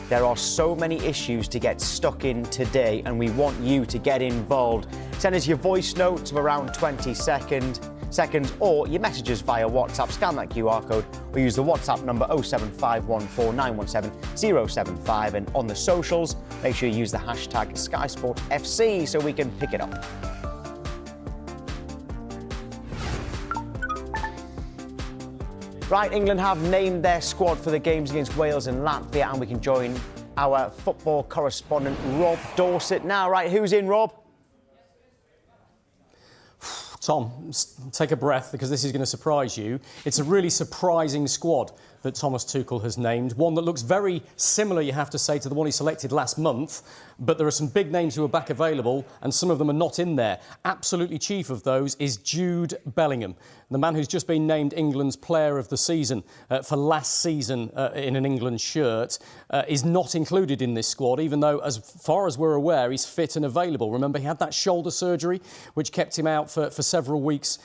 There are so many issues to get stuck in today, and we want you to get involved. Send us your voice notes of around 20 seconds, or your messages via WhatsApp. Scan that QR code or use the WhatsApp number 07514917075. And on the socials, make sure you use the hashtag SkySportsFC so we can pick it up. Right, England have named their squad for the games against Wales and Latvia, and we can join our football correspondent Rob Dorset now. Right, who's in, Rob? Tom, take a breath, because this is going to surprise you. It's a really surprising squad that Thomas Tuchel has named. One that looks very similar, you have to say, to the one he selected last month. But there are some big names who are back available, and some of them are not in there. Absolutely chief of those is Jude Bellingham, the man who's just been named England's Player of the Season for last season in an England shirt, is not included in this squad, even though, as far as we're aware, he's fit and available. Remember, he had that shoulder surgery, which kept him out for several weeks,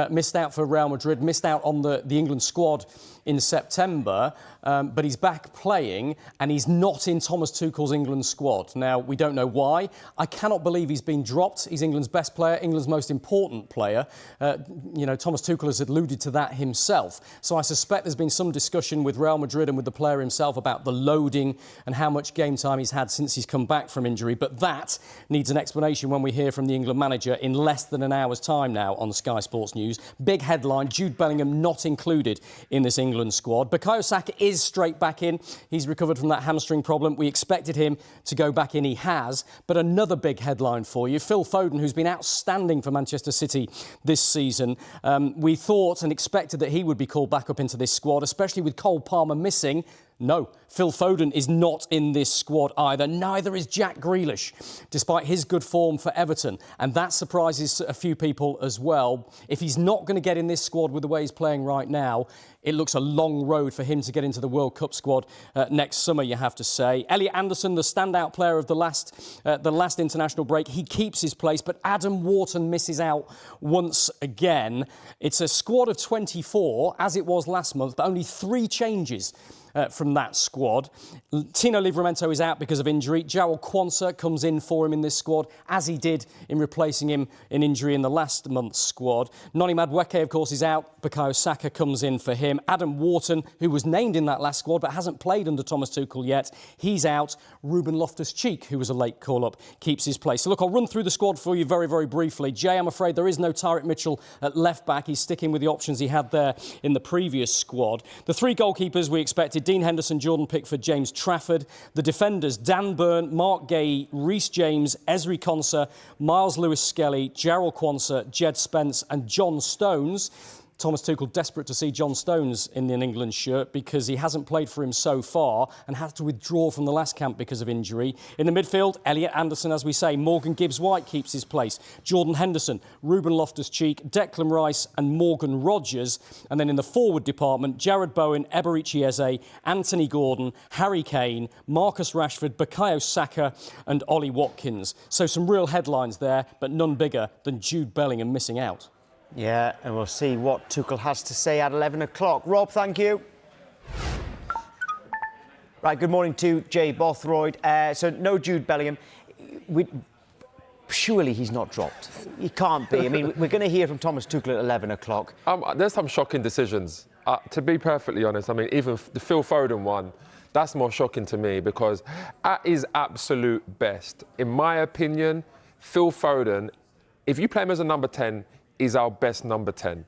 missed out for Real Madrid, missed out on the England squad in September, but he's back playing, and he's not in Thomas Tuchel's England squad. Now, we don't know why. I cannot believe he's been dropped. He's England's best player, England's most important player. Thomas Tuchel has alluded to that himself. So I suspect there's been some discussion with Real Madrid and with the player himself about the loading and how much game time he's had since he's come back from injury. But that needs an explanation when we hear from the England manager in less than an hour's time now on Sky Sports News. Big headline, Jude Bellingham not included in this England squad. Bukayo Saka is straight back in. He's recovered from that hamstring problem. We expected him to go back in. He has. But another big headline for you, Phil Foden, who's been outstanding for Manchester City this season. We thought and expected that he would be called back up into this squad, especially with Cole Palmer missing. No, Phil Foden is not in this squad either. Neither is Jack Grealish, despite his good form for Everton. And that surprises a few people as well. If he's not going to get in this squad with the way he's playing right now, it looks a long road for him to get into the World Cup squad next summer, you have to say. Elliot Anderson, the standout player of the last international break, he keeps his place, but Adam Wharton misses out once again. It's a squad of 24, as it was last month, but only 3 changes from that squad. Tino Livramento is out because of injury. Jarell Quansah comes in for him in this squad, as he did in replacing him in injury in the last month's squad. Noni Madueke, of course, is out. Bukayo Saka comes in for him. Adam Wharton, who was named in that last squad but hasn't played under Thomas Tuchel yet, he's out. Ruben Loftus-Cheek, who was a late call-up, keeps his place. So look, I'll run through the squad for you very, very briefly. Jay, I'm afraid there is no Tyrick Mitchell at left-back. He's sticking with the options he had there in the previous squad. The 3 goalkeepers we expected: Dean Henderson, Jordan Pickford, James Trafford. The defenders: Dan Burn, Mark Gay, Reece James, Ezri Konsa, Miles Lewis-Skelly, Jarell Quansah, Jed Spence and John Stones. Thomas Tuchel desperate to see John Stones in an England shirt because he hasn't played for him so far and had to withdraw from the last camp because of injury. In the midfield, Elliot Anderson, as we say. Morgan Gibbs-White keeps his place. Jordan Henderson, Ruben Loftus-Cheek, Declan Rice and Morgan Rogers. And then in the forward department, Jared Bowen, Eberechi Eze, Anthony Gordon, Harry Kane, Marcus Rashford, Bukayo Saka and Ollie Watkins. So some real headlines there, but none bigger than Jude Bellingham missing out. Yeah, and we'll see what Tuchel has to say at 11 o'clock. Rob, thank you. Right, good morning to Jay Bothroyd. So no Jude Bellingham. Surely he's not dropped. He can't be. I mean, we're going to hear from Thomas Tuchel at 11 o'clock. There's some shocking decisions. To be perfectly honest, I mean, even the Phil Foden one, that's more shocking to me because at his absolute best, in my opinion, Phil Foden, if you play him as a number 10, is our best number 10.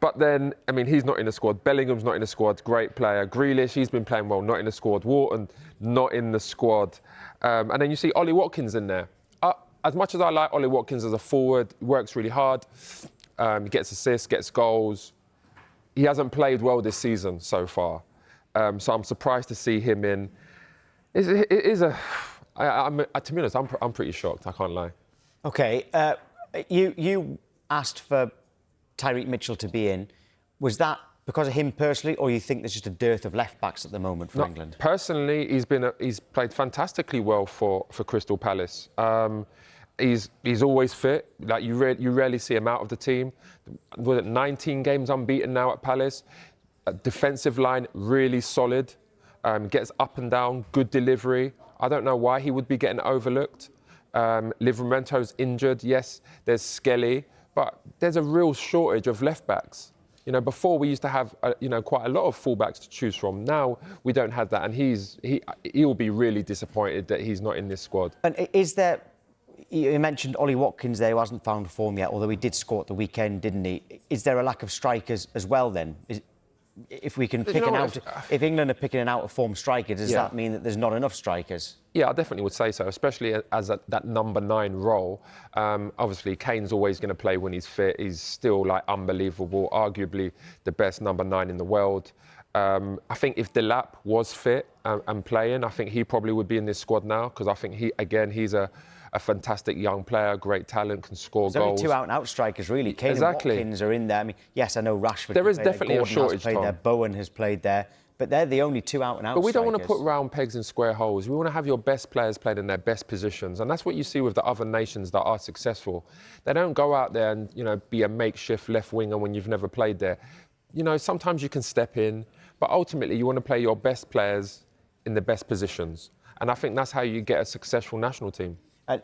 But then, I mean, he's not in the squad. Bellingham's not in the squad. Great player. Grealish, he's been playing well, not in the squad. Wharton, not in the squad. And then you see Ollie Watkins in there. As much as I like Ollie Watkins as a forward, he works really hard. He gets assists, gets goals. He hasn't played well this season so far. So I'm surprised to see him in. To be honest, I'm pretty shocked, I can't lie. OK, you asked for Tyrick Mitchell to be in. Was that because of him personally, or you think there's just a dearth of left-backs at the moment for England? Personally, he's played fantastically well for Crystal Palace. He's always fit. Like you rarely see him out of the team. Was it 19 games unbeaten now at Palace? Defensive line really solid. gets up and down, good delivery. I don't know why he would be getting overlooked. Livramento's injured. Yes, there's Skelly, but there's a real shortage of left backs. You know, before we used to have, quite a lot of fullbacks to choose from. Now we don't have that, and he'll be really disappointed that he's not in this squad. And is there? You mentioned Ollie Watkins there, who hasn't found form yet, although he did score at the weekend, didn't he? Is there a lack of strikers as well then? If we can pick if England are picking an out-of-form striker, does that mean that there's not enough strikers? Yeah, I definitely would say so, especially as that number 9 role. Obviously, Kane's always going to play when he's fit. He's still unbelievable, arguably the best number 9 in the world. I think if Delap was fit and playing, I think he probably would be in this squad now, because I think he's a fantastic young player, great talent, can score There's goals. Only 2 out-and-out strikers, really. Kane and Watkins are in there. I mean, yes, I know Rashford. There is definitely there. a shortage, has played there. Bowen has played there, but they're the only 2 out-and-out. But we don't strikers. want to put round pegs in square holes. We want to have your best players playing in their best positions, and that's what you see with the other nations that are successful. They don't go out there and be a makeshift left winger when you've never played there. Sometimes you can step in, but ultimately you want to play your best players in the best positions, and I think that's how you get a successful national team.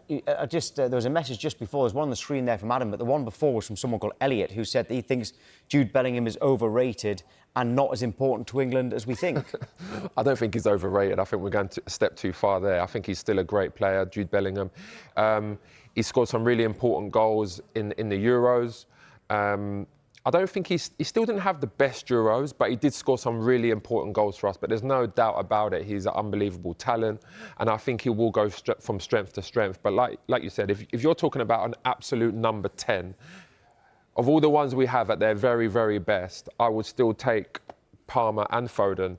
There was a message just before. There's one on the screen there from Adam, but the one before was from someone called Elliot, who said that he thinks Jude Bellingham is overrated and not as important to England as we think. I don't think he's overrated. I think we're going a step too far there. I think he's still a great player, Jude Bellingham. He scored some really important goals in the Euros. I don't think he still didn't have the best Euros, but he did score some really important goals for us. But there's no doubt about it. He's an unbelievable talent, and I think he will go from strength to strength. But like you said, if you're talking about an absolute number 10, of all the ones we have at their very, very best, I would still take Palmer and Foden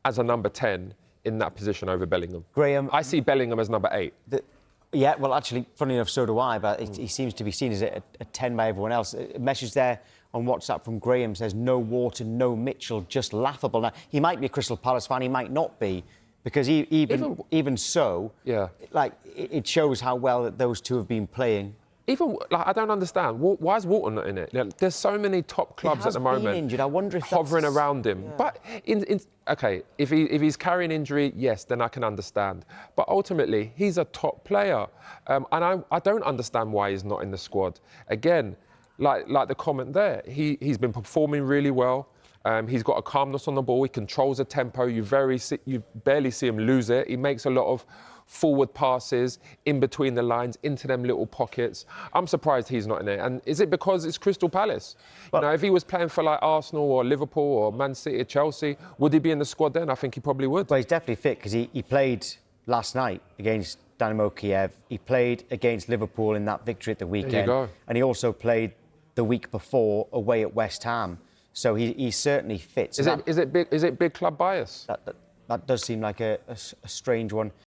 as a number 10 in that position over Bellingham. Graham, I see Bellingham as number 8. Yeah, well, actually, funny enough, so do I, but he seems to be seen as a 10 by everyone else. A message there on WhatsApp from Graham says, no Wharton, no Mitchell, just laughable. Now, he might be a Crystal Palace fan, he might not be, because even so, it shows how well that those two have been playing. I don't understand. Why is Wharton not in it? There's so many top clubs at the moment. He has been injured. I wonder if hovering around him. Yeah. But if he's carrying injury, yes, then I can understand. But ultimately, he's a top player, and I don't understand why he's not in the squad. Again, like the comment there, he's been performing really well. He's got a calmness on the ball. He controls the tempo. You barely see him lose it. He makes a lot of forward passes in between the lines into them little pockets. I'm surprised he's not in it. And is it because it's Crystal Palace? Well, if he was playing for Arsenal or Liverpool or Man City or Chelsea, would he be in the squad then? I think he probably would. Well, he's definitely fit because he played last night against Dynamo Kiev. He played against Liverpool in that victory at the weekend. There you go. And he also played the week before away at West Ham. So he certainly fits. Is it big club bias? That does seem like a strange one.